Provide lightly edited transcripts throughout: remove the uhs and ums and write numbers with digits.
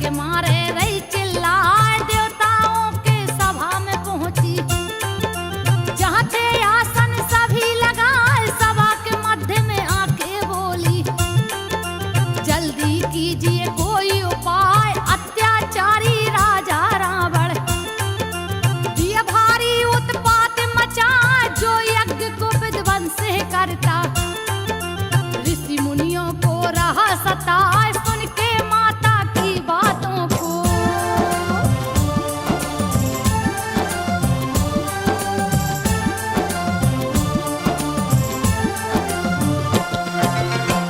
के मारे रही चिल्लाए, देवताओं के सभा में पहुंची। जहाँ थे आसन सभी लगाए, सभा के मध्य में आके बोली, जल्दी कीजिए कोई उपाय, अत्याचारी राजा रावण दिया भारी उत्पात मचाए, जो यज्ञ को विध्वंस करता। ऋषि मुनियों को रहा सताए, सुन के माता की बातों को।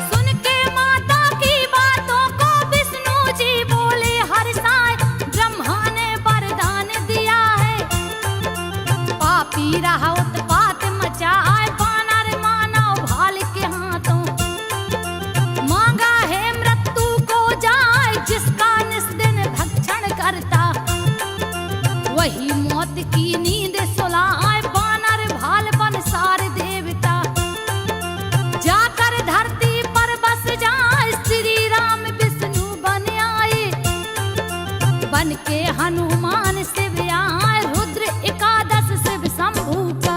सुन के माता की बातों को विष्णु जी बोले हर्षाए, ब्रह्मा ने वरदान दिया है, पापी रहा उत्पात मचाए, वानर मानव भाल के हाथों। मांगा है मृत्यु को जाए, जिसका निस्दिन भक्षण करता, वही मौत की नींद सुलाए, वानर भाल बन सारे देवता। जाकर धरती पर बस जाए, श्री राम विष्णु बन आए, बन के हनुमान शिव आए, रुद्र एकादश शिव शंभू का।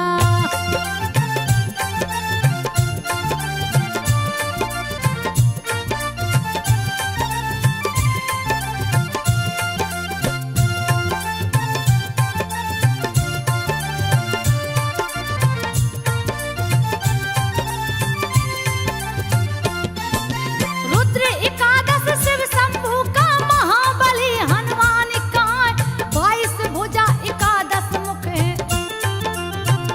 रुद्र एकादश शिव शंभू का, महाबली हनुमान का, 22 भुजा एकादश मुख है,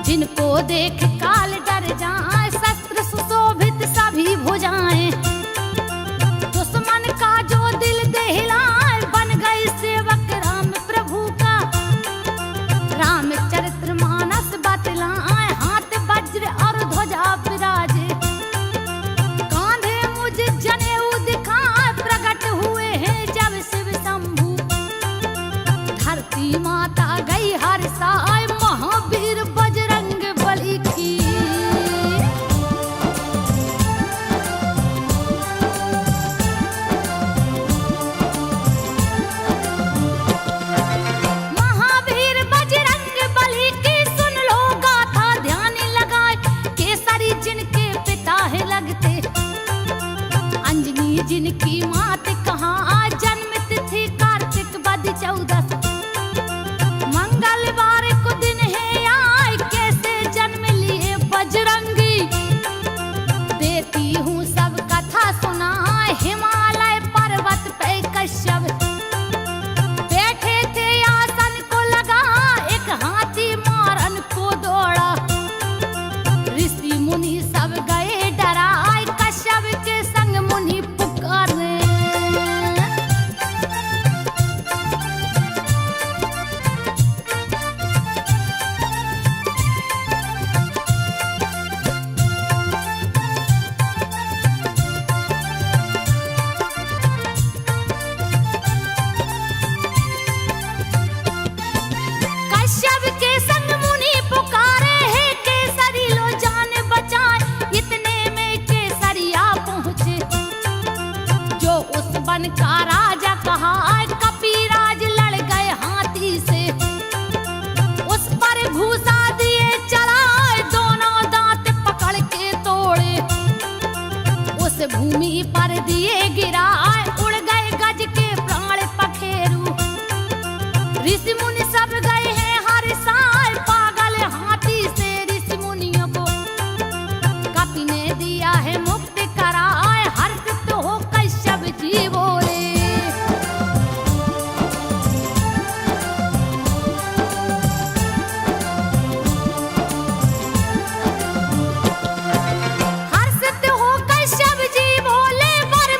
जिनको देख काल डर जाए, शस्त्र सुशोभित सभी भुजाएं। दुश्मन का जो दिल दहिलाए, बन गई सेवक राम प्रभु का। रामचरित्र मानस बतलाए, हाथ वज्र और ध्वजा विराजे, कांधे मुझ जनेऊ दिखाए, प्रकट हुए हैं जब शिव शंभू। धरती माता गई हर्षाए, महावीर बजरंग बली की। महावीर बजरंग बली की, सुन लो गाथा ध्यान लगाए, केसरी जिनके पिता है लगते, अंजनी जिनकी मात कहाँ, जन्म तिथि कार्तिक वद 14। मंगलवार को दिन है आए, कैसे जन्म लिए बजरंगी, देती हूँ सब कथा सुनाए, हिमालय पर्वत पे कश्यप बैठे थे, आसन को लगा, एक हाथी मारन को दौड़ा। ऋषि मुनि सब गए डराए, कश्यप के संग मुनि पुकारे। कश्यप के संग मुनि पुकारे, हे केसरी लो जान बचाए, इतने में केसरिया पहुँचे, जो उस वन का राजा कहा, कपिराज लड़ गए हाथी से, उस पर घूसा दिए चलाए, दोनों दांत पकड़ के तोड़े, उस भूमि पर दिए गिराए, उड़ गए गज के प्राण पखेरु। ऋषि मुनि सब गए हैं हर्षाए, पागल हाथी से ऋषि मुनियों को कपि ने दिया है मुक्त कराए, हर्षित हो कश्यप जी बोले। हर्षित हो कश्यप जी बोले, वर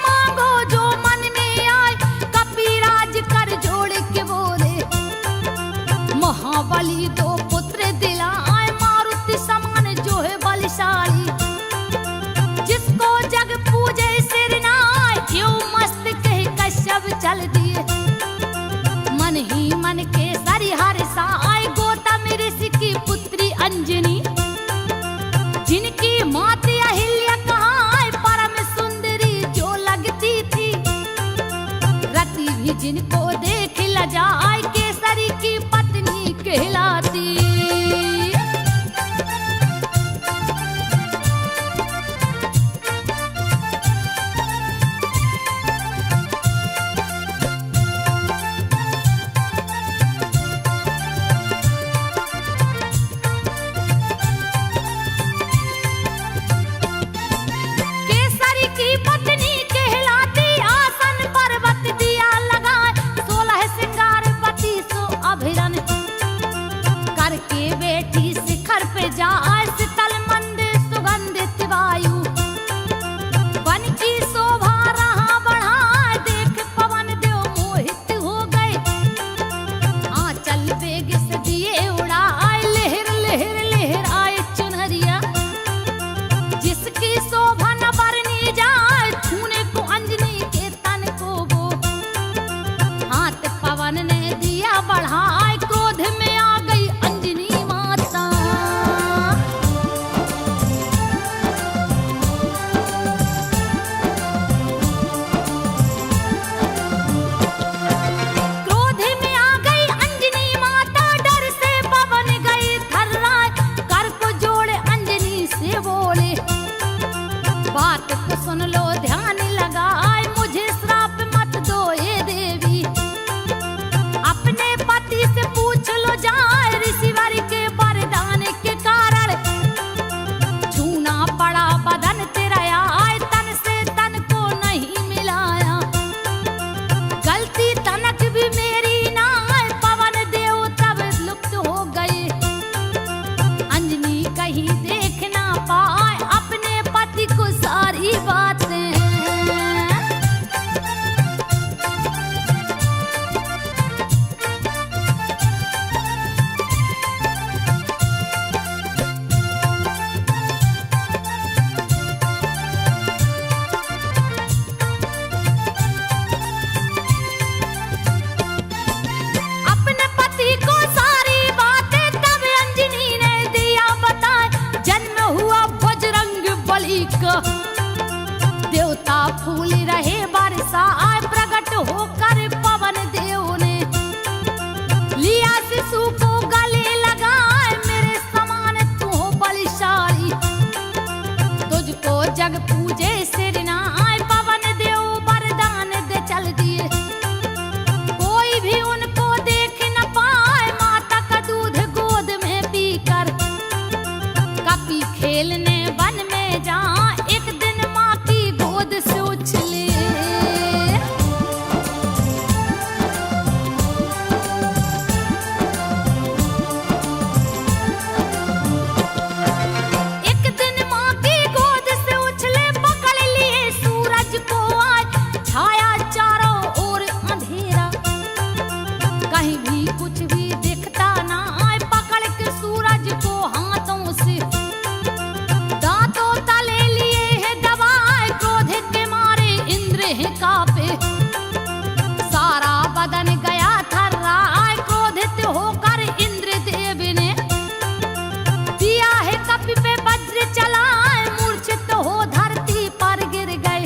भी जिनको देख लजाए केसरी की पत्नी कहलाती। केसरी की पत्नी कहलाती, आसन पर्वत दिया लगाए, 16 श्रृंगार 32 अभिरन करके बेटी शिखर पे जाए, शीतल मंद सुगंधित वायु वन की शोभा रहा बढ़ाए, देख पवन देव मोहित हो गए, आंचल वेग से दिए उड़ाए, लहर लहर लहर आए चुनरिया, जिसकी शोभा न बरनी जाए, छूने को अंजनी के तन को वो, हाथ पवन ने दिया बढ़ाए, क्रोध में आ गई अंजनी माता। क्रोध में आ गई अंजनी माता, डर से पवन गई थर्राए, कर को जोड़े अंजनी से बोले, बात को सुन लो ध्यान लगाए, मुझे श्राप मत दो ये देवी, अपने पति से पूछ लो जाए, ऋषिवर के वरदान के कारण छूना पड़ा बदन तेरा आए, तन से तन को नहीं मिलाया, गलती तनक भी मेरी ना आए, पवन देव तब लुप्त हो गए, अंजनी कहीं देख ना पाए अपने पति को सारी बातें। अपने पति को सारी बातें तब अंजनी ने दिया बताए, जन्म हुआ बजरंग बली का, देवता फूल रहे बरसाए, प्रकट होकर पवन देव ने लिया शिशु को गले लगाए, मेरे समान तू हो बलशाली, तुझको जग पूजे सिर नाए, पवन देव वरदान दे चल दिए, कोई भी उनको देख न पाए, माता का दूध गोद में पीकर कपी खेलने वन में जा, एक दिन माँ की गोद से उछले, एक दिन माँ की गोद से उछले, पकड़ लिए सूरज को आज, छाया चारों ओर अंधेरा, कहीं भी कुछ भी दिखता ना आए, पकड़ के सूरज को हाथों से दांतों तले लिए है दबाए, क्रोध के मारे इंद्र है कांपे, सारा बदन गया थर्राए, क्रोधित होकर इंद्र देव ने दिया है कपि पे वज्र चलाए, मूर्छित हो धरती पर गिर गए,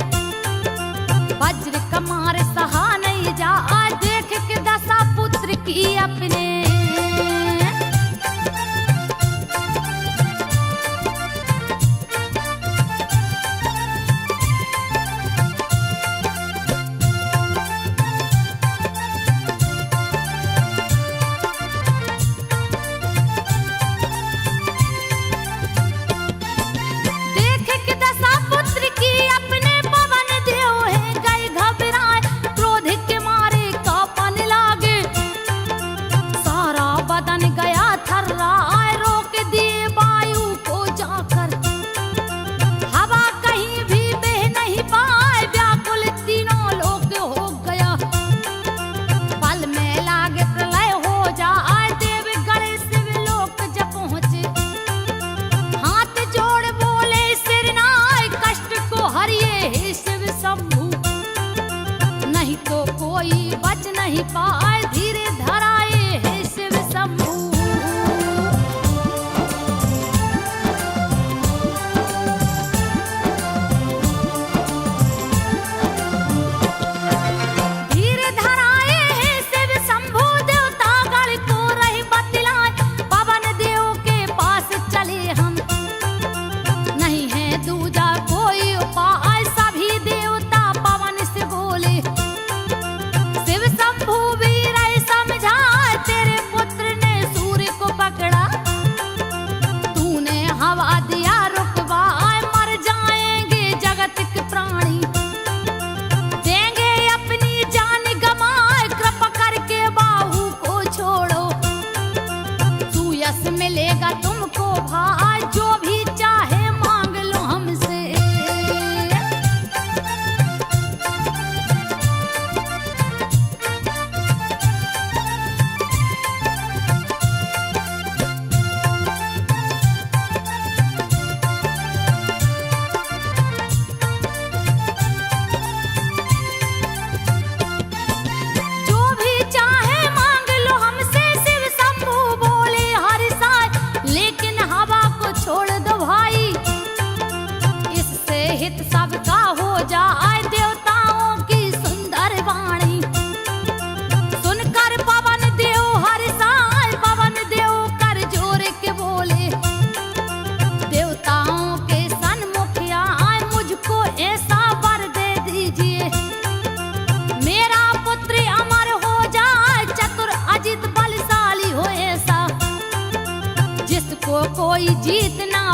वज्र कमार सहा नहीं जाए, देख के दशा पुत्र की अपने। देख के दशा पुत्र की अपने, पवन देव है गए घबराए, क्रोध के मारे कांपने लागे, सारा बदन गया थर्राए, रोक दिए वायु को जाकर, हवा कहीं भी बह नहीं पाए, व्याकुल तीनों लोग हो गया, पल में लागे प्रलय हो जाए, देव गणे शिव लोक जब पहुँचे, हाथ जोड़ बोले सिर नाय, कष्ट को हरिए हे शिव शंभु, नहीं तो कोई बच नहीं पाए, धीरे धराए हे शिव शंभु। धीरे धराए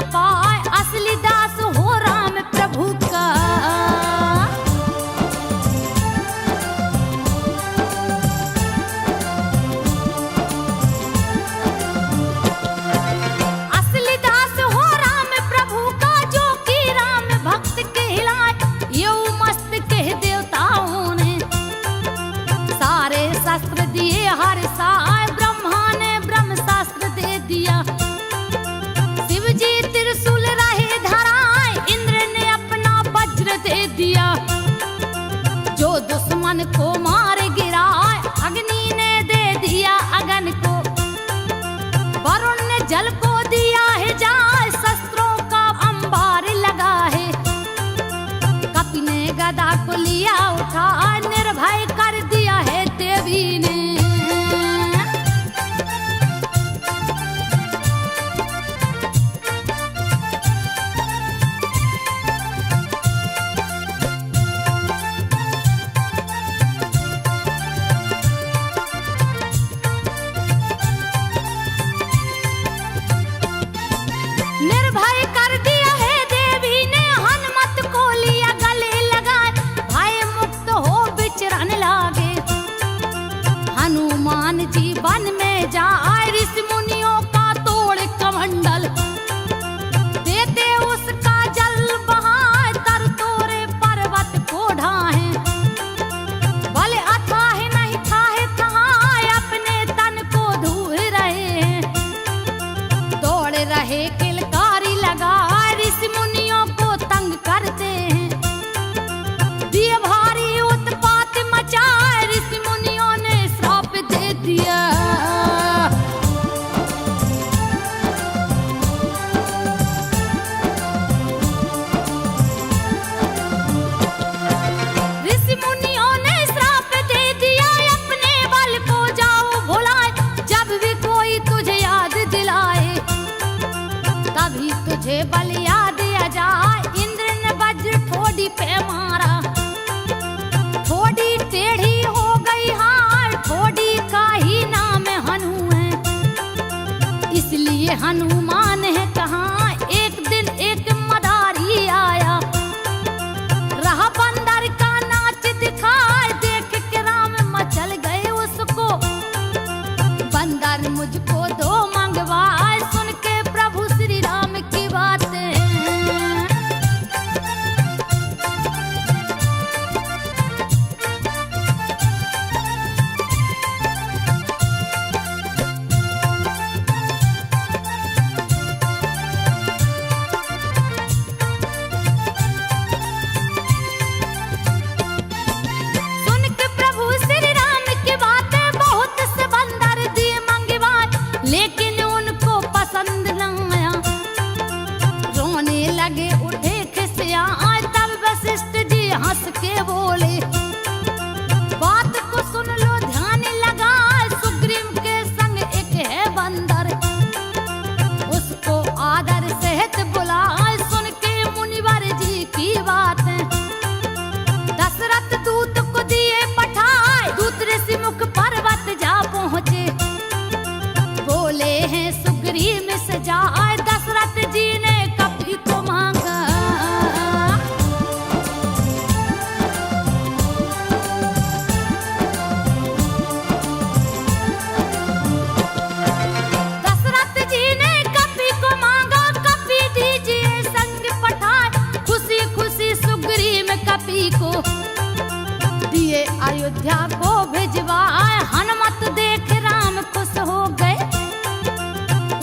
पाए असली दास हो राम प्रभु का। असली दास हो राम प्रभु का, जो कि राम भक्त कहलाए। यो मस्त कह देवताओं ने सारे शास्त्र दिए हर साय, ब्रह्मा ने ब्रह्म शास्त्र दे दिया। शिव जी त्रिशूल रहे धराए, इंद्र ने अपना वज्र दे दिया। जो दुश्मन को मार गिराए, अग्नि ने दे दिया अगन को। वरुण ने जल को दिया है जाय, शस्त्रों का अंबार लगा है। कपि ने गदा को लिया उठा, निर्भय कर दिया है देवी ने। निर्भय कर दिया है देवी ने, हनुमत को लिया गले लगाए। भय मुक्त हो विचरण लागे, हनुमान जी वन में जाए। ऋषि मुनियों का तोड़ कमंडल, देते उसका जल बहाए। तर तोरे पर्वत को ढाहे, भले अथाह नहीं थाहे थहाए। अपने तन को धूल रहे हैं, दौड़ रहे किलकारी लगा। ऋषि मुनियों को तंग करते हैं, दिए भारी उत्पात मचाए। ऋषि मुनियों ने श्राप दे दिया। ऋषि मुनियों ने श्राप दे दिया, अपने बल को जाओ भुलाए। जब भी कोई तुझे याद दिलाए, तभी तुझे बल याद आ जाए। इंद्र ने वज्र ठोड़ी पे मारा, ठोड़ी टेढ़ी हो गई हार। ठोड़ी का ही नाम हनु है, इसलिए हनुमान है कहाँ। एक दिन एक मदारी आया, रहा बंदर का नाच दिखाए। देख के राम मचल गए उसको, बंदर मुझको दो मंगवाए। सुन के प्रभु श्री राम की बातें, सुन के प्रभु श्री राम की बातें। बहुत से बंदर दिए मंगवाए, लेकिन उनको पसंद न आया। रोने लगे उठे खिसियाए, तब वशिष्ठ जी हंस के बोले। बात को सुन लो ध्यान लगा, सुग्रीव के संग एक है बंदर। उसको आदर सहित बुलाए। सुन के मुनिवर जी की बातें, दशरथ दूत को दिए पठाए। दूत ऋषि मुख पर्वत जा पहुँचे, बोले हैं सुग्रीव से जाए। दशरथ जी ने कपि को मांगा, दशरथ जी ने कपि को मांगा। कपि दीजिए संग पठाए, खुशी खुशी सुग्रीव कपि को दिए अयोध्या को भिजवाए। हनुमत देख राम खुश हो गए,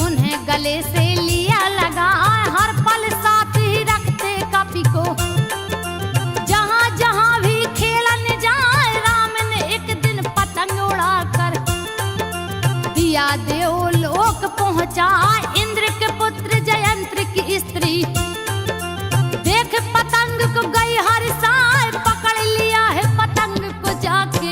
उन्हें गले से लिया लगा। हर पल साथ ही रखते कपि को, जहाँ जहाँ भी खेलन जाए। राम ने एक दिन पतंग उड़ाकर दिया देवलोक पहुँचाए। इंद्र के पुत्र जयंत्र की स्त्री देख पतंग को गई हर साय। पकड़ लिया है पतंग को जाके,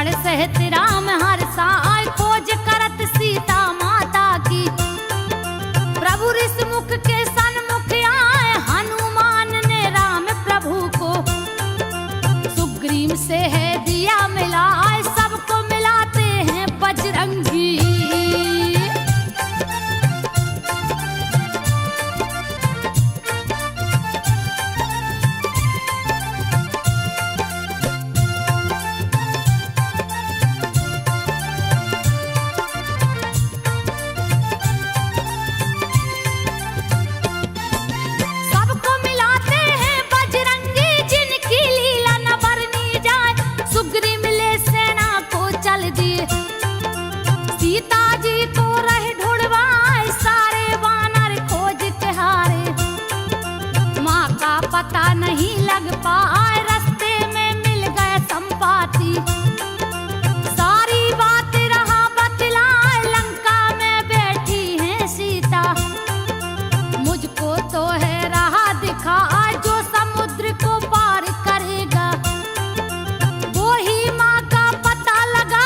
लक्ष्मण सहित राम हर साय खोज करत सीता माता की। प्रभु ऋषमुख के सन्मुख आए हनुमान ने राम प्रभु को। सुग्रीव से है दिया मिलाए सबको मिलाते हैं बजरंगी। सीता जी को रहे ढूंढवाए सारे वानर खोज के हारे। माँ का पता नहीं लग पाए रास्ते में मिल गए संपाति। सारी बात रहा बतलाए लंका में बैठी है सीता। मुझको तो है रहा दिखा जो समुद्र को पार करेगा। वो ही माँ का पता लगा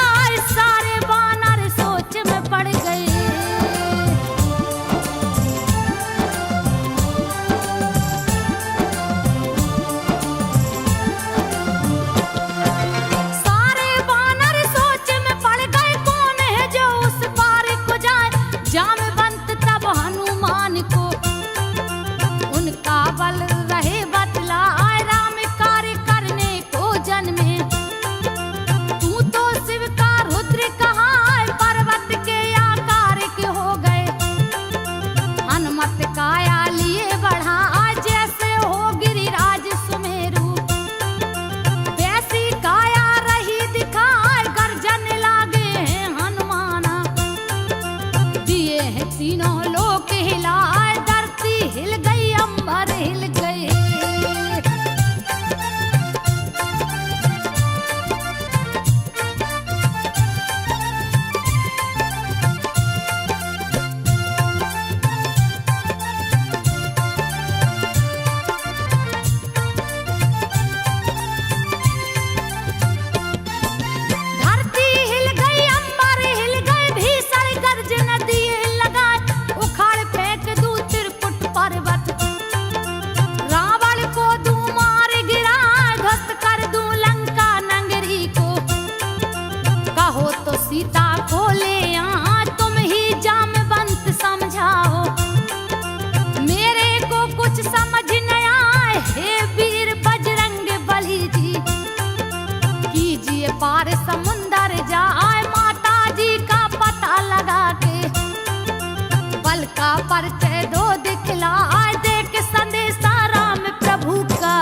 सारे वानर सोच में पड़ गए। सारे वानर सोच में पड़ गए कौन है जो उस पार को जाए। जामवंत तब हनुमान को उनका बल रहे बतलाए राम कार्य करने को जन्मे। तू तो शिव का रुद्र कहा पर्वत के आकार के हो गए। हनुमत काया लिए बढ़ा जैसे हो गिरिराज सुमेरु। वैसी काया रही दिखाए गर्जन लागे हैं हनुमाना। दिए हैं तीनों लोक हिलाए धरती हिल गई अंबर हिल गए। धरती हिल गई अंबर हिल गए भीषण गर्जन दिए लगाए। उखाड़ फेंक दूं त्रिकुट पर्वत रावण को दूं मार गिराए। ध्वस्त कर दूं लंका नगरी को। कहो तो सीता को ले आ तुम ही जामवंत समझाओ। मेरे को कुछ समझ न आए हे वीर बजरंग बली जी। कीजिए पार समुंदर जाए माता जी का पता लगा के। बल का परिचय दो दिखलाए देख संदेशा राम प्रभु का।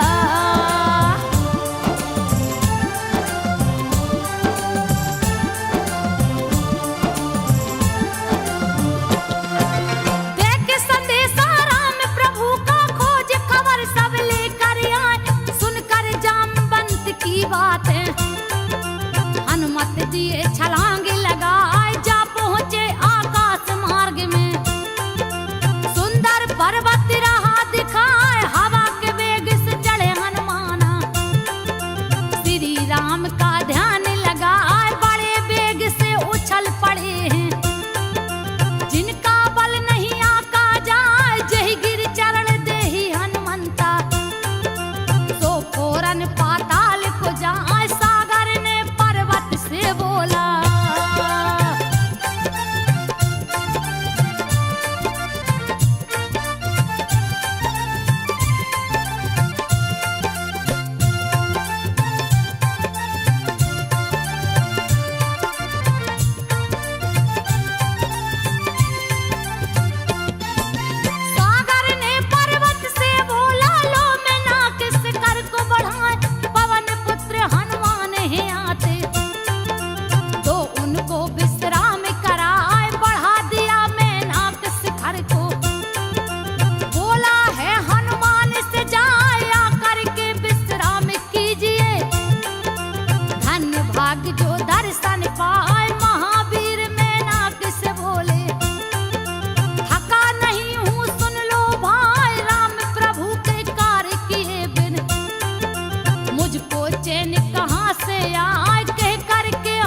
देख संदेशा राम प्रभु का खोज खबर सब लेकर आए। सुनकर जामवंत की बातें हनुमत दिए छलांग लगाए। जा पहुँचे आकाश मार्ग में सुंदर पर्वत रहा दिखाए। हवा के वेग से चढ़े हनुमाना। श्री राम का ध्यान लगाए बड़े वेग से उछल पड़े हैं। जिनका बल नहीं आका जाए जही गिर चरण देहि हनुमंता। सो फौरन पाताल को जाए सागर ने पर्वत से बोला। सागर ने पर्वत से बोला लो मैं नाक से कर को बढ़ाए। पवन पुत्र हनुमान है आते तो उनको विश्राम कराए। बढ़ा दिया मैं नाक शिखर को। बोला है हनुमान से जाए आकर के विश्राम कीजिए। धन्य भाग्य जो दर्शन पाए महावीर मैं नाक से बोले। थका नहीं हूँ सुन लो भाई राम प्रभु के कार्य किए बिन। मुझको चैन कहाँ से आए कह करके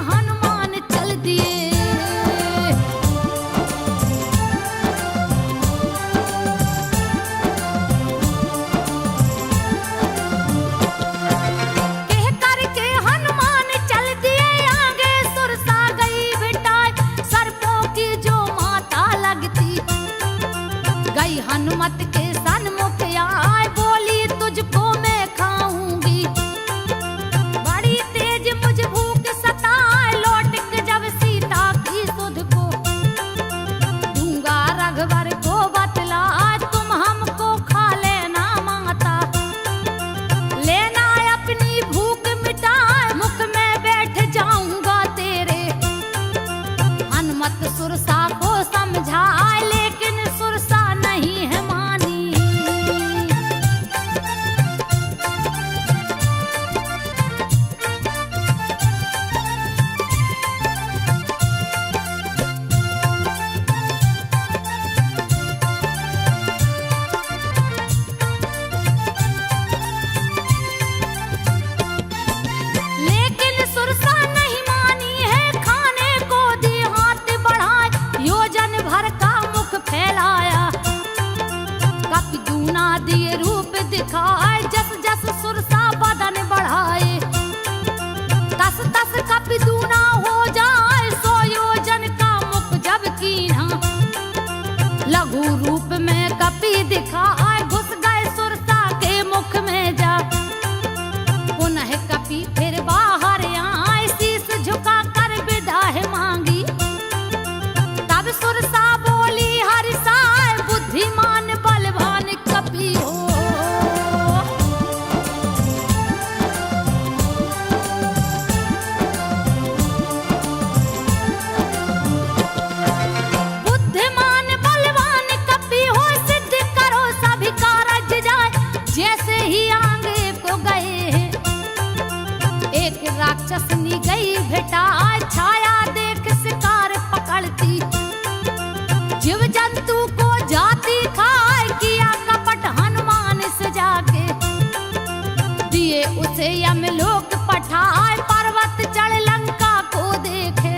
पुनः कपि फिर बाहर आए, शीश झुका कर विदा है मांगी। तब सुरसा बोली हरिसाय, बुद्धिमान बलवान कपि हो। बुद्धिमान बलवान कपि हो, सिद्ध करो सभी कारज जाए, जैसे ही आगे को गए हैं। एक राक्षसनी गई भेटाए, छाया देख शिकार पकड़ती, जीव जंतु को जाती खाए, किया कपट हनुमान से जाके। दिए उसे यमलोक पठाए, पर्वत चढ़ लंका को देखे।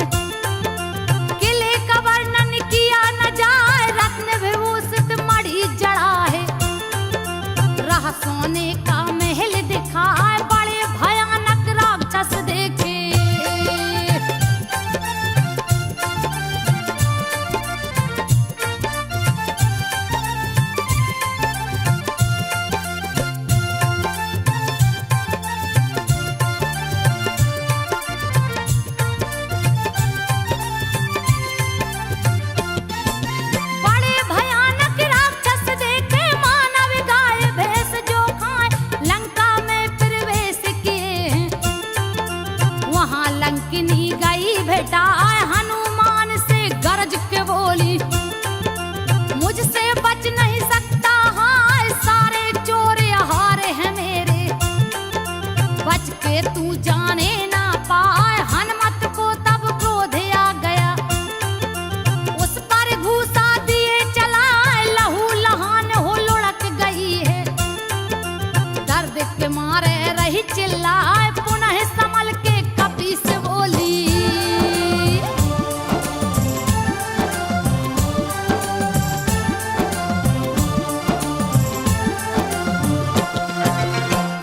किले का वर्णन किया न जाए, रत्न विभूषित मणि जड़ा है। रह सोने का महल दिखाए, बड़े भयानक राक्षस देखे। बड़े भयानक राक्षस देखे, मानव गाय भैंस जो खाए, लंका में प्रवेश किए हैं। वहां लंकिनी गई भेटाए, हनुमान से गरज के बोली, मुझसे बच नहीं सकता हाय, सारे चोर हारे हैं मेरे। बच के तू जाने ना पाए, हनुमत को तब क्रोध आ गया। उस पर घूसा दिए चलाए, लहू लहान हो लुढ़क गई है। दर्द के मारे रही चिल्लाए, पुनः संभल के कपि से बोली।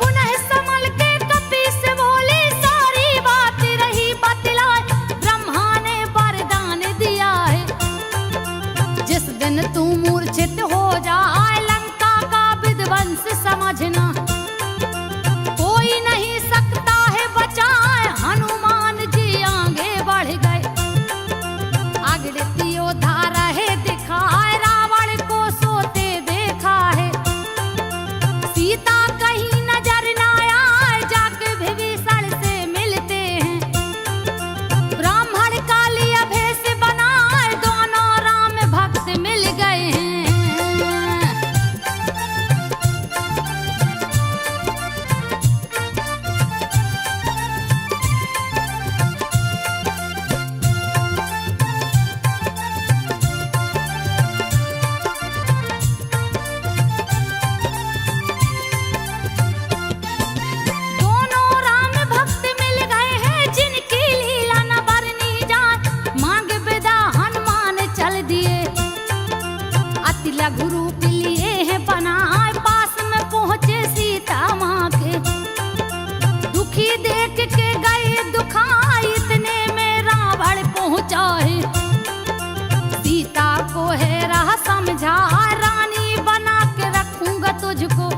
पुनः संभल के कपि से बोली, सारी बात रही बतलाए, ब्रह्मा ने वरदान दिया है। जिस दिन तू मूर्छित हो जाए, लंका का विध्वंस समझना, कोई नहीं सकता है बचाए। हनुमान जी आगे बढ़ गए, अगड़ती योद्धा रहे दिखाए, रावण को सोते देखा है। सीता कहीं नजर न आए, जाके विभीषण से मिलते हैं। ब्राह्मण काली भेष बनाए, दोनों राम भक्त मिल गए हैं। दोनों राम भक्त मिल गए हैं, जिनकी लीला न बरनी जाए। मांग विदा हनुमान चल दिए, अति लघु रूप लिए हैं बनाए। पास में पहुंचे सीता माँ के, दुखी देख के गए दुखाई, इतने में रावण पहुंचा है। सीता को है राह समझा, रानी बना के रखूंगा तुझको।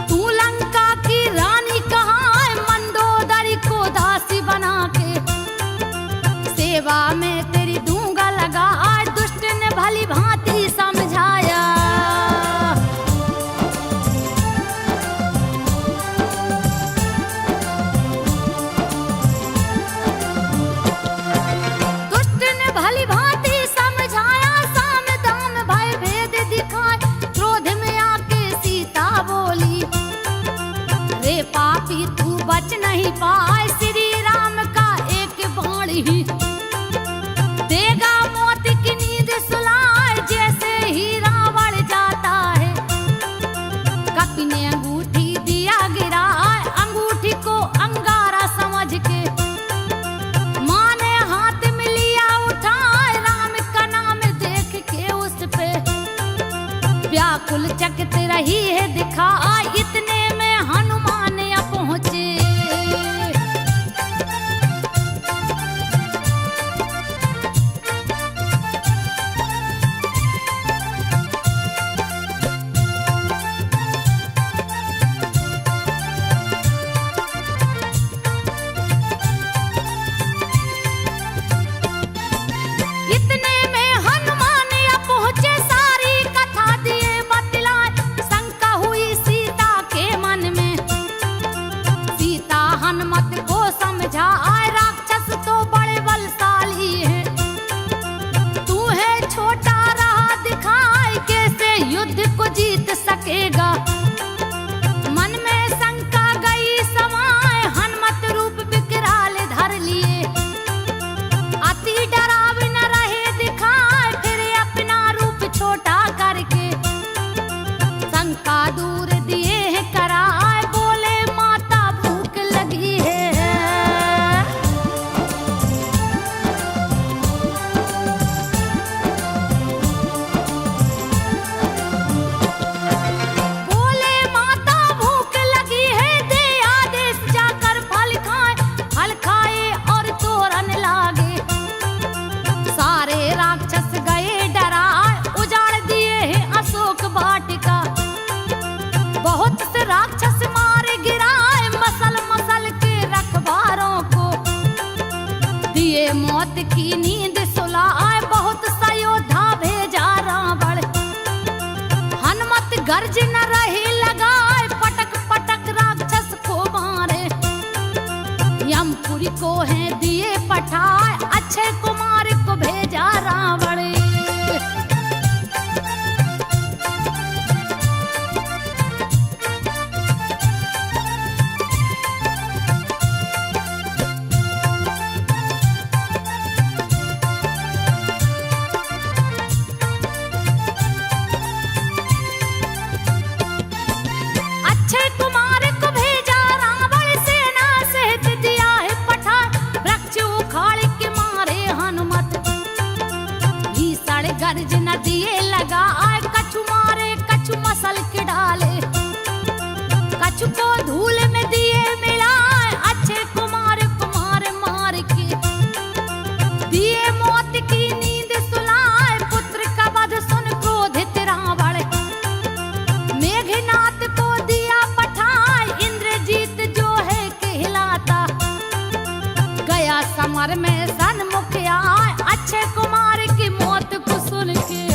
तू लंका की रानी कहाँ है, मंदोदरी को दासी बना के। सेवा में तेरी दूंगा लगा, दुष्ट ने भली भांति समझाया। दुष्ट ने भली भांति समझाया, साम दाम भय भेद दिखाए। क्रोध में आके सीता बोली, रे पापी तू बच नहीं पाए, श्री राम का एक बाण ही देगा मौत की नींद सुलाए। जैसे ही रावण जाता है, कपि ने अंगूठी दिया गिराए, अंगूठी को अंगारा समझ के। माँ ने हाथ में लिया उठाए, राम का नाम देख के उस पे व्याकुल चकित रही है दिखाए। इतने में हनुमान पहुंचे, की नींद सुलाए, बहुत सा योद्धा भेजा रावण। हनुमत गर्ज न रही लगाए, पटक पटक राक्षस को मारे। यमपुरी को है दिए पठाए, अक्षय कुमार को भेजा रावण। अक्षय कुमार को भेजा रावण, सेना सहित दिया है पठाए। वृक्ष उखाड़ के मारे हनुमत, भीषण गर्ज न दिए लगाए। कछु मारे कछु मसल के डाले, कछु को धूल में दिए मिलाए। अक्षय कुमार को मार मार के दिए मौत की नींद सुलाए। पुत्र का वध सुन क्रोधित रावण, मेघनाथ को दिया पठाए। इंद्रजीत जो है कहलाता, गया समर में सन्मुख आए। अक्षय कुमार की मौत को सुन के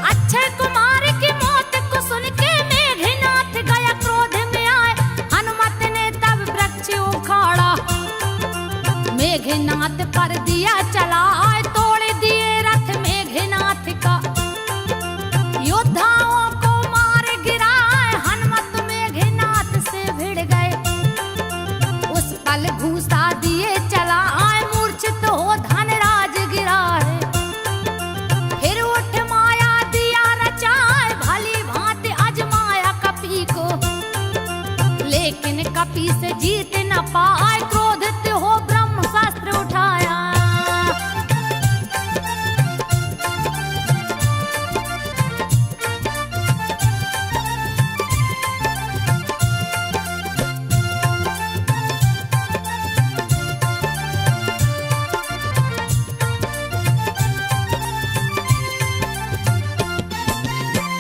अक्षय कुमार की मौत को सुन के मेघनाथ गया क्रोध में आए। हनुमत ने तब वृक्ष उखाड़ा, मेघनाथ पर दिया चलाए। तोड़ दिए रथ मेघनाथ का, योद्धाओं को मार गिराए। हनुमत मेघनाथ से भिड़ गए, उस पल घूसा दिए चलाए। मूर्छित हो धनराज गिरा है, फिर उठ माया दिया रचाए। भली भांति आजमाया कपी को, लेकिन कपी से जीत न पाए। क्रोधित हो ब्रह्मास्त्र उठाया,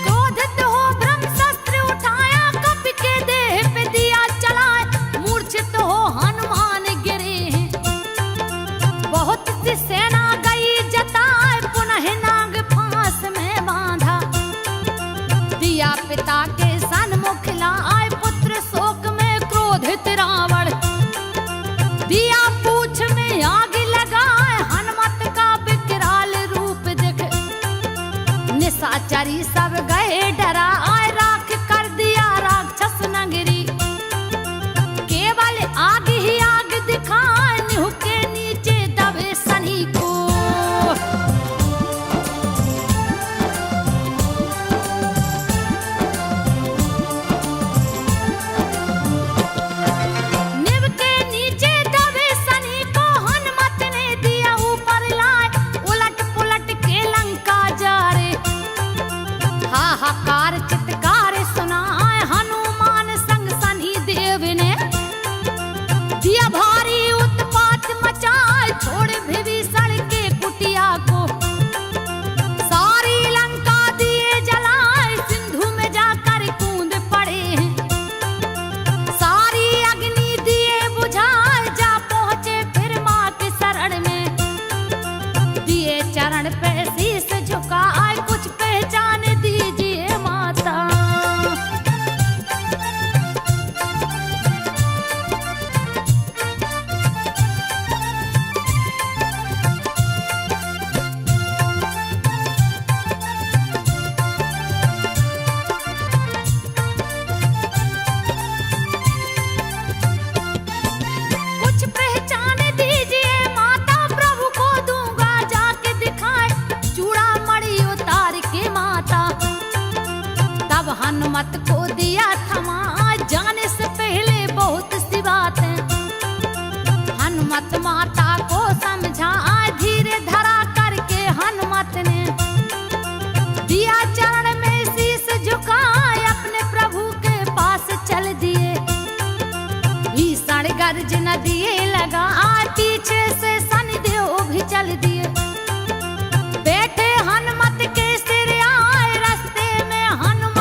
क्रोधित हो ब्रह्मास्त्र उठाया। कपी के देह पे दिया चलाए, मूर्छित हो हनुमान गिरे हैं। बहुत सी सेना गई जताए, पुनः नाग फांस में बांधा। दिया पिता के सन्मुख लाए, पुत्र शोक में क्रोधित रावण। दिया पूछ में आग लगाए, हनुमत का विकराल रूप देख निशाचरी सब गए डराए। राख कर दिया राक्षस नगरी, केवल आग ही आग दिखाए। निहू के नीचे दबे सनी को, निव के नीचे दबे सनी को। हनुमत ने दिया ऊपर लाए, उलट पुलट के लंका जा रे। हाहाकार चित्कार सुनाए, हनुमान संग सनी देव ने दिया भारी उत्पात मचाए। छोड़ विभीषण के कुटिया को, सारी लंका दिए जलाए। सिंधु में जाकर कूद पड़े हैं, सारी अग्नि दिए बुझाए। जा पहुंचे फिर माँ के शरण में, दिए चरण पे शीस झुकाए। कुछ पहचान दीजिए माता, कुछ पहचान दीजिए माता। प्रभु को दूंगा जाके दिखाए, चूड़ा मणि उतार के माता। तब हनुमत को दिया थमा, जाने से पहले बहुत सी बातें। हनुमत माता को समझा, धीरे धरा करके हनुमत ने दिया चरण में शीस झुकाए। अपने प्रभु के पास चल दिए, भीषण गर्ज न दिए लगा। पीछे से शनिदेव भी चल दिए, बैठे हनुमत के सिर आए। रास्ते में हनुमान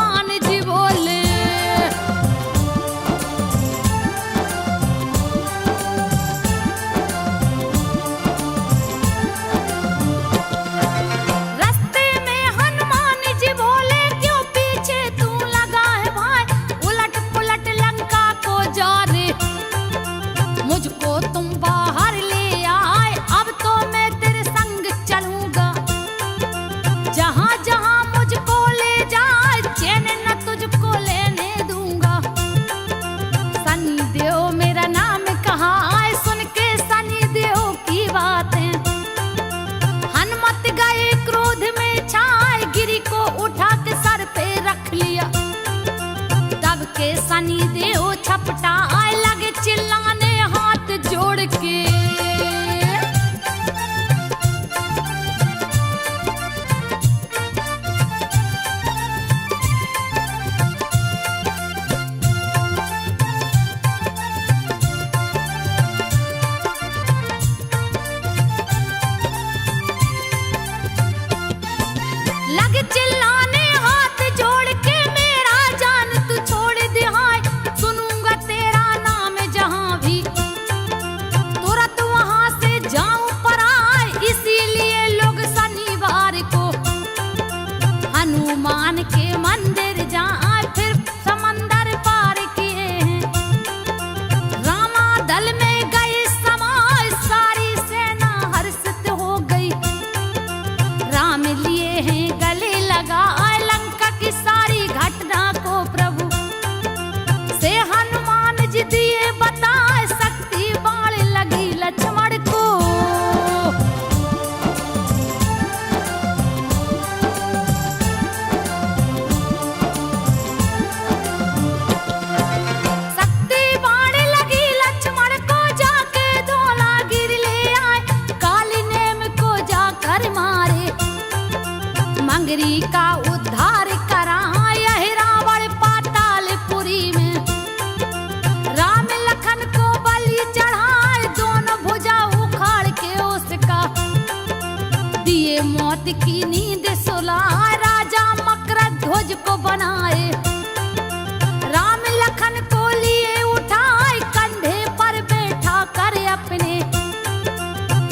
नगरी का उद्धार करा यह रावण पातालपुरी में। राम लखन को बलि चढ़ाए दोनों भुजा उखाड़ के उसका, दिए मौत की नींद सुलाए राजा मकरध्वज को बनाए। राम लखन को लिए उठाए कंधे पर बैठा कर अपने,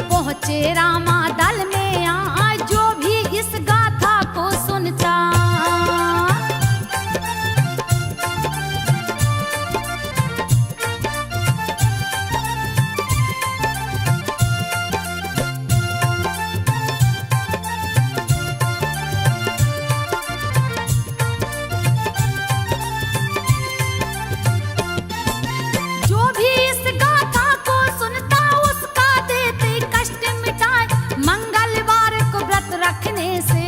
पहुंचे रामा दल में आ जो भी इस गाथा को सुनता। जो भी इस गाथा को सुनता उसका देते कष्ट मिटाए। मंगलवार को व्रत रखने से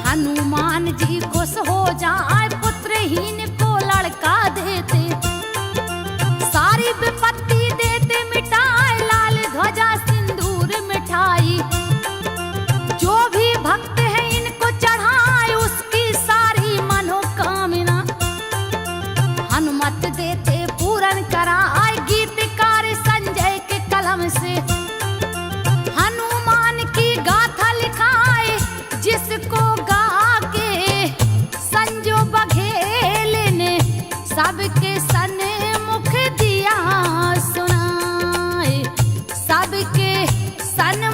हनुमान जी खुश हो जाए, पुत्रहीन को लड़का देते, सारी विपत्ति देते मिटाए, लाल ध्वजा सिंदूर मिठाई। जो भी भक्त है इनको चढ़ाए उसकी सारी मनोकामना, हनुमत देते पूर्ण कराए। गीतकार संजय के कलम से हनुमान की गाथा लिखाए, जिसको गा के संजो बघेल ने सबके सन्मुख दिया सुनाए, सबके सन